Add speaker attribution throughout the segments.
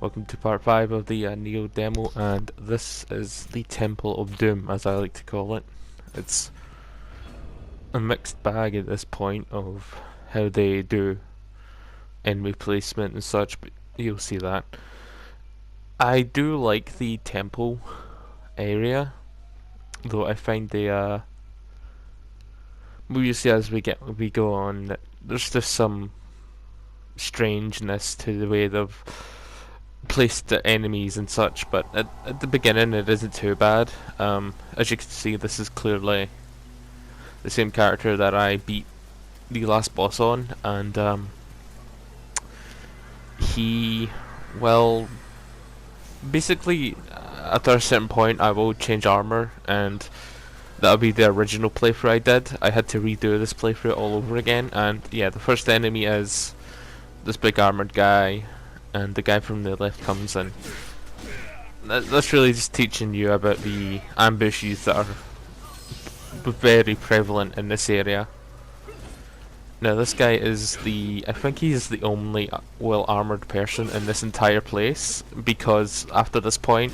Speaker 1: Welcome to part 5 of the Nioh demo, and this is the Temple of Doom, as I like to call it. It's a mixed bag at this point of how they do enemy placement and such, but you'll see that. I do like the temple area, though I find the we'll see as we go on that there's just some strangeness to the way they've placed the enemies and such, but at the beginning it isn't too bad. As you can see, this is clearly the same character that I beat the last boss on, and he, well, basically after a certain point I will change armor, and that'll be the original playthrough I did. I had to redo this playthrough all over again, and yeah, the first enemy is this big armored guy, and the guy from the left comes in. That's really just teaching you about the ambushes that are very prevalent in this area. Now this guy is I think he's the only well armored person in this entire place, because after this point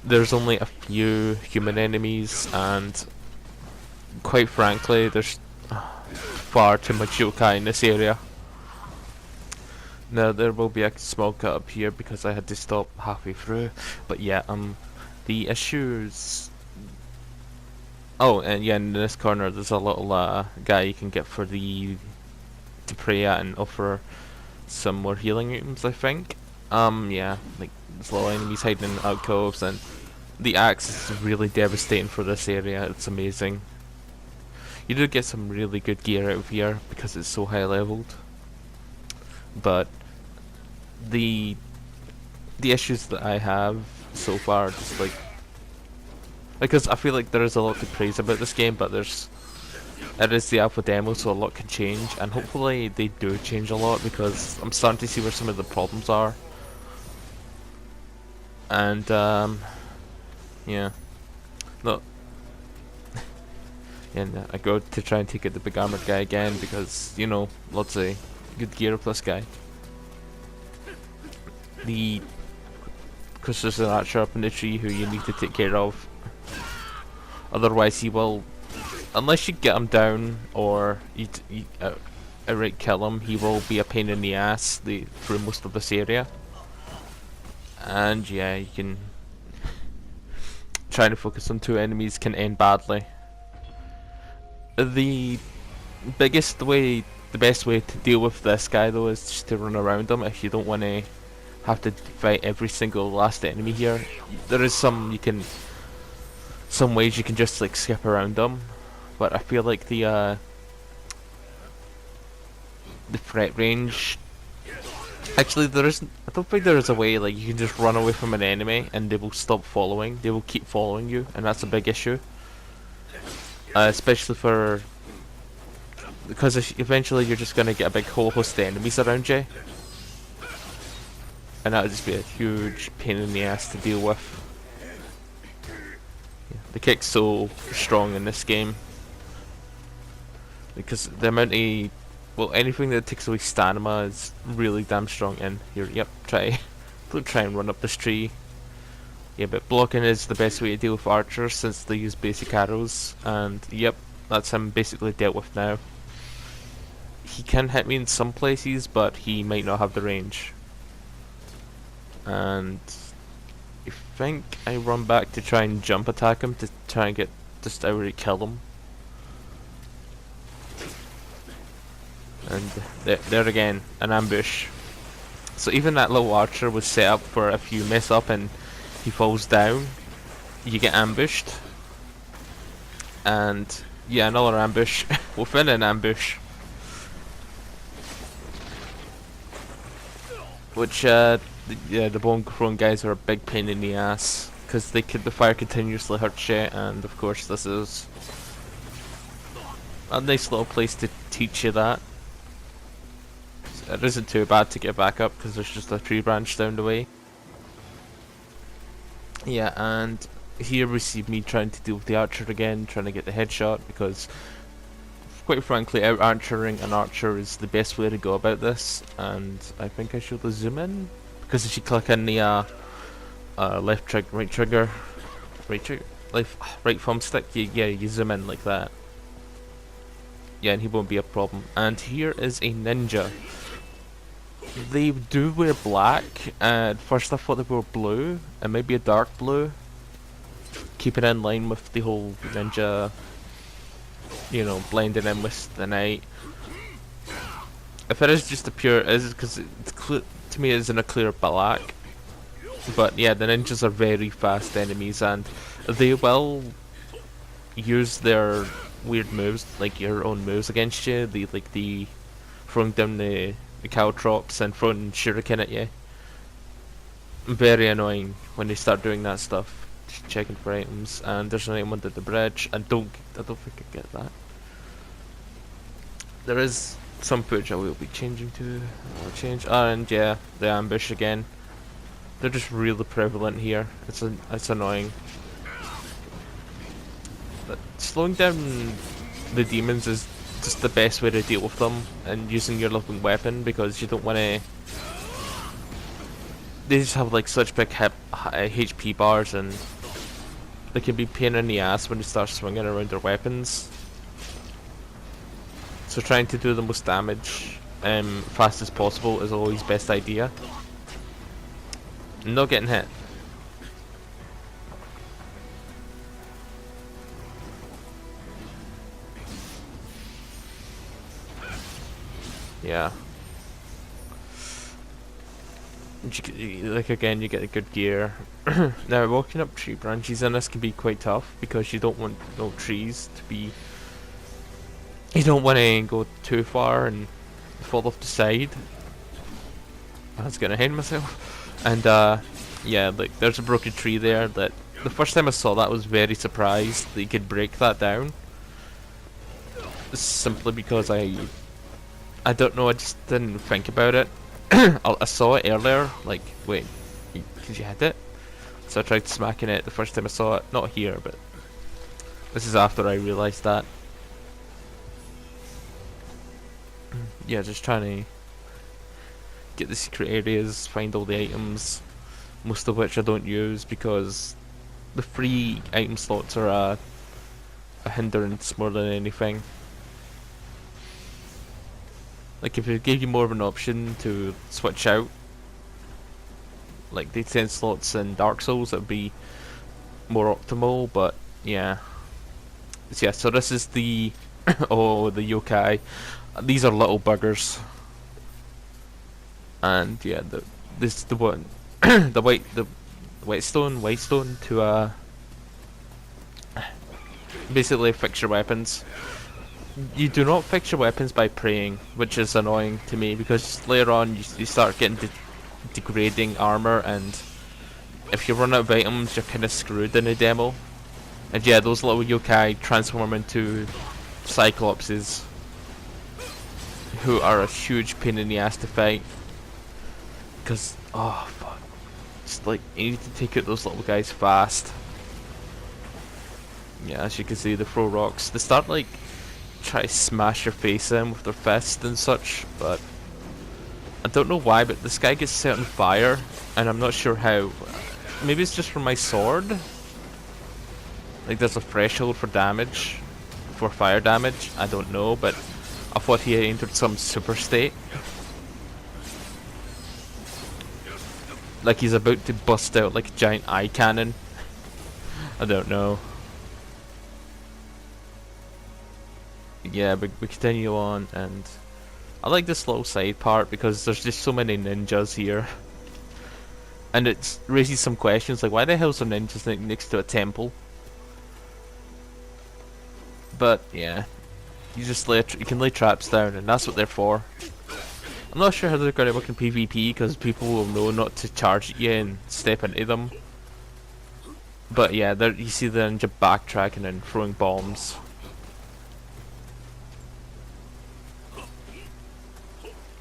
Speaker 1: there's only a few human enemies, and quite frankly there's far too much yokai in this area. Now there will be a small cut up here because I had to stop halfway through, but yeah, the issues. Oh, and yeah, in this corner there's a little guy you can get to pray at and offer some more healing items, I think. Yeah, like there's little enemies hiding in alcoves, and the axe is really devastating for this area. It's amazing. You do get some really good gear out of here because it's so high leveled, but the issues that I have so far, just because I feel like there is a lot to praise about this game, but it is the alpha demo, so a lot can change, and hopefully they do change a lot, because I'm starting to see where some of the problems are. And yeah, look, and I go to try and take out the big armored guy again because, you know, lots of good gear with this guy. Because there's an archer up in the tree who you need to take care of. Otherwise he will, unless you get him down or you outright kill him, he will be a pain in the ass through most of this area. And yeah, you can trying to focus on two enemies can end badly. The best way to deal with this guy though is just to run around him if you don't want to have to fight every single last enemy here. There is some ways you can just like skip around them, but I feel like the threat range. Actually, I don't think there is a way like you can just run away from an enemy and they will stop following. They will keep following you, and that's a big issue. Especially because eventually you're just gonna get a big whole host of enemies around you, and that would just be a huge pain in the ass to deal with. Yeah, the kick's so strong in this game because the amount of, well, anything that takes away stamina is really damn strong in here. Yep, don't try and run up this tree. Yeah, but blocking is the best way to deal with archers since they use basic arrows, and yep, that's him basically dealt with now. He can hit me in some places, but he might not have the range. And I think I run back to try and jump attack him to try and just outright kill him. And there again, an ambush. So even that little archer was set up for if you mess up and he falls down, you get ambushed. And yeah, another ambush within an ambush. Which yeah, the bone thrown guys are a big pain in the ass because the fire continuously hurts you, and of course this is a nice little place to teach you that. It isn't too bad to get back up because there's just a tree branch down the way. Yeah, and here we see me trying to deal with the archer again, trying to get the headshot, because quite frankly out archering an archer is the best way to go about this, and I think I should zoom in. because if you click on the left trigger, right trigger, right thumbstick, you zoom in like that. Yeah, and he won't be a problem. And here is a ninja. They do wear black, and first I thought they were blue, and maybe a dark blue. Keep it in line with the whole ninja, you know, blending in with the night. If it is just a pure, is because to me it isn't a clear black. But yeah, the ninjas are very fast enemies, and they will use their weird moves, like your own moves against you. The throwing down the caltrops and throwing shuriken at you. Very annoying when they start doing that stuff. Just checking for items, and there's an item under the bridge. I don't think I get that. There is some footage I will be changing to. I'll change. And yeah, the ambush again. They're just really prevalent here. It's annoying. But slowing down the demons is just the best way to deal with them, and using your loving weapon, because you don't want to. They just have like such big HP bars, and they can be pain in the ass when they start swinging around their weapons. So trying to do the most damage fast as possible is always best idea. Not getting hit. Yeah. Like again, you get a good gear. Now walking up tree branches in this can be quite tough, because you don't want no trees to be. You don't want to go too far and fall off the side. I was getting ahead of myself. And yeah, like there's a broken tree there that the first time I saw that I was very surprised that you could break that down. Simply because I don't know, I just didn't think about it. I saw it earlier, like, wait, did you hit it? So I tried smacking it the first time I saw it. Not here, but this is after I realised that. Yeah, just trying to get the secret areas, find all the items, most of which I don't use because the free item slots are a hindrance more than anything. Like if it gave you more of an option to switch out, like the 10 slots in Dark Souls, that would be more optimal, but yeah. So yeah, so this is the oh, the yokai. These are little buggers. And yeah, this is the one the white stone to basically fix your weapons. You do not fix your weapons by praying, which is annoying to me, because later on you start getting degrading armor, and if you run out of items you're kinda screwed in a demo. And yeah, those little yokai transform into cyclopses, who are a huge pain in the ass to fight. Because, oh fuck, just like, you need to take out those little guys fast. Yeah, as you can see, they throw rocks. They start like, try to smash your face in with their fists and such, but I don't know why, but this guy gets set on fire, and I'm not sure how. Maybe it's just from my sword? Like there's a threshold for damage, for fire damage, I don't know, but I thought he had entered some super state. Like he's about to bust out like a giant eye cannon. I don't know. Yeah, but we continue on, and I like this little side part because there's just so many ninjas here. And it raises some questions, like why the hell is there ninjas next to a temple? But yeah, you just you can lay traps down, and that's what they're for. I'm not sure how they're going to work in PvP, because people will know not to charge at you and step into them. But yeah, there you see the ninja backtracking and throwing bombs.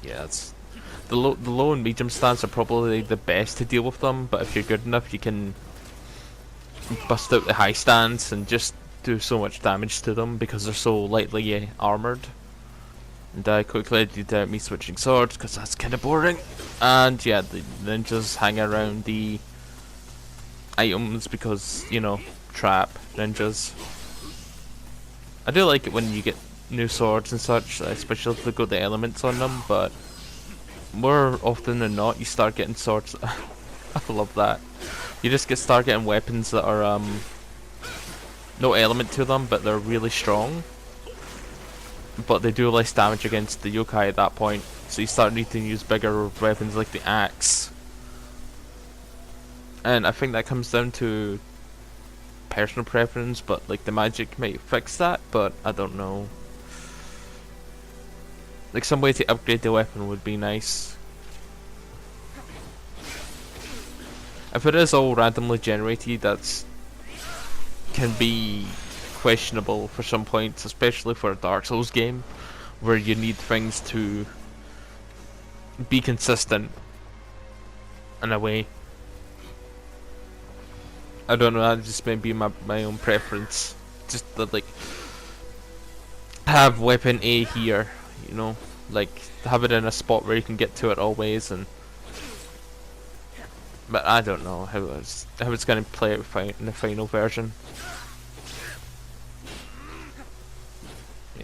Speaker 1: Yeah, it's the low and medium stance are probably the best to deal with them, but if you're good enough you can bust out the high stance and just do so much damage to them because they're so lightly armoured. And I quickly edited out me switching swords because that's kind of boring. And yeah, the ninjas hang around the items because, you know, trap ninjas. I do like it when you get new swords and such, especially if they got the elements on them, but more often than not you start getting swords. I love that. You just start getting weapons that are no element to them, but they're really strong. But they do less damage against the yokai at that point, so you start needing to use bigger weapons like the axe. And I think that comes down to personal preference, but like the magic might fix that, but I don't know. Like some way to upgrade the weapon would be nice. If it is all randomly generated, that's can be questionable for some points, especially for a Dark Souls game, where you need things to be consistent in a way. I don't know, that just may be my own preference. Just that, like, have weapon A here, you know, like have it in a spot where you can get to it always, and but I don't know how it's gonna play out in the final version.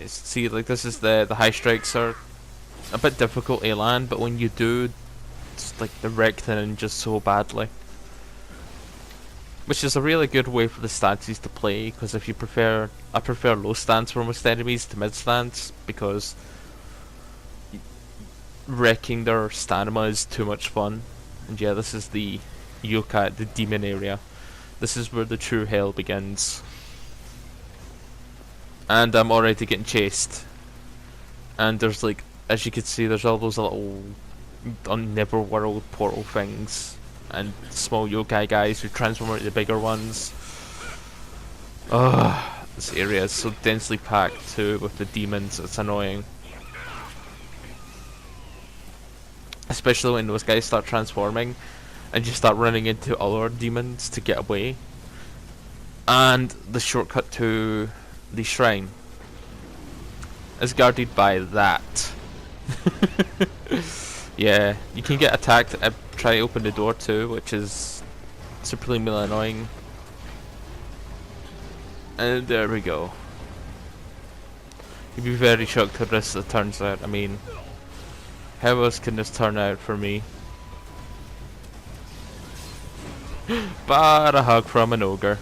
Speaker 1: See, like this is the high strikes are a bit difficult to land, but when you do, it's like they wreck the ninjas so badly. Which is a really good way for the stances to play, because if you prefer, I prefer low stance for most enemies to mid stance, because wrecking their stamina is too much fun. And yeah, this is the yokai, the demon area. This is where the true hell begins. And I'm already getting chased. And there's like, as you can see, there's all those little Neverworld portal things. And small yokai guys who transform into the bigger ones. Ugh, this area is so densely packed too with the demons, it's annoying. Especially when those guys start transforming and you start running into other demons to get away. And the shortcut to the shrine is guarded by that. Yeah, you can get attacked and try to open the door too, which is supremely annoying. And there we go. You'd be very shocked how this turns out. I mean, how else can this turn out for me? But a hug from an ogre.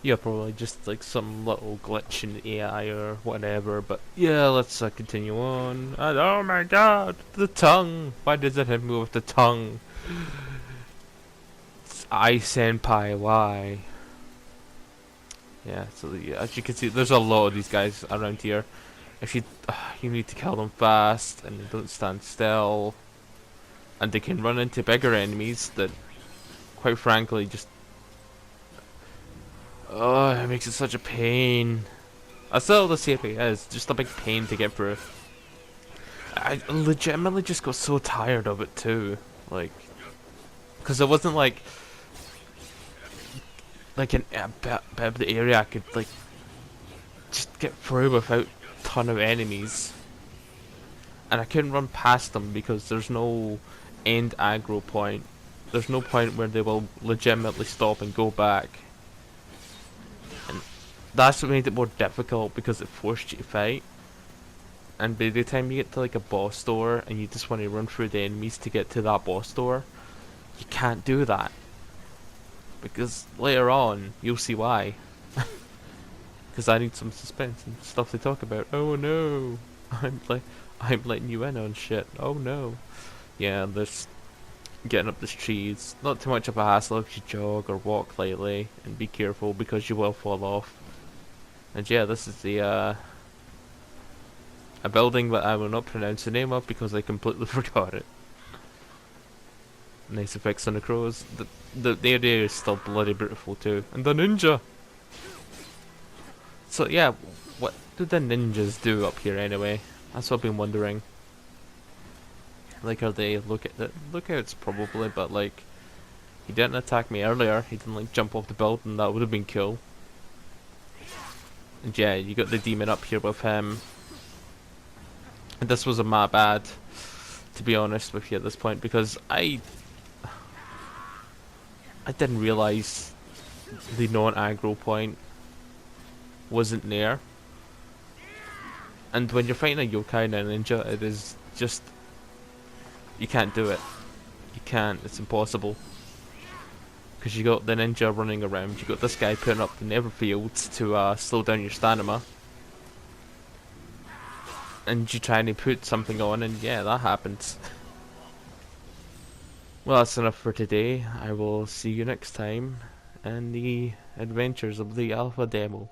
Speaker 1: Yeah, probably just like some little glitch in the AI or whatever, but yeah, let's continue on. And, oh my god, the tongue! Why does it hit me with the tongue? It's I Senpai, why? Yeah, so yeah, as you can see, there's a lot of these guys around here. If you you need to kill them fast and they don't stand still, and they can run into bigger enemies that, quite frankly, just oh, it makes it such a pain. I still the CP is just a big pain to get through. I legitimately just got so tired of it too, like, because it wasn't like a bit of the area I could like just get through without a ton of enemies, and I couldn't run past them because there's no end aggro point. There's no point where they will legitimately stop and go back, and that's what made it more difficult because it forced you to fight. And by the time you get to like a boss door and you just want to run through the enemies to get to that boss door, you can't do that. Because later on, you'll see why. Because I need some suspense and stuff to talk about. Oh no! I'm letting you in on shit. Oh no! Yeah, there's getting up these trees. Not too much of a hassle if you jog or walk lightly, and be careful because you will fall off. And yeah, this is the a building that I will not pronounce the name of because I completely forgot it. Nice effects on the crows. The area is still bloody beautiful too. And the ninja! So yeah, what do the ninjas do up here anyway? That's what I've been wondering. Like, are they lookouts probably, but like, he didn't attack me earlier. He didn't like jump off the building. That would have been cool. And yeah, you got the demon up here with him. And this was my bad, to be honest with you at this point, because I didn't realize the non-aggro point wasn't there. And when you're fighting a yokai and a ninja, it is just, you can't do it. You can't. It's impossible. Because you got the ninja running around. You got this guy putting up the nether fields to slow down your stamina. And you trying to put something on, and yeah, that happens. Well, that's enough for today. I will see you next time in the adventures of the alpha demo.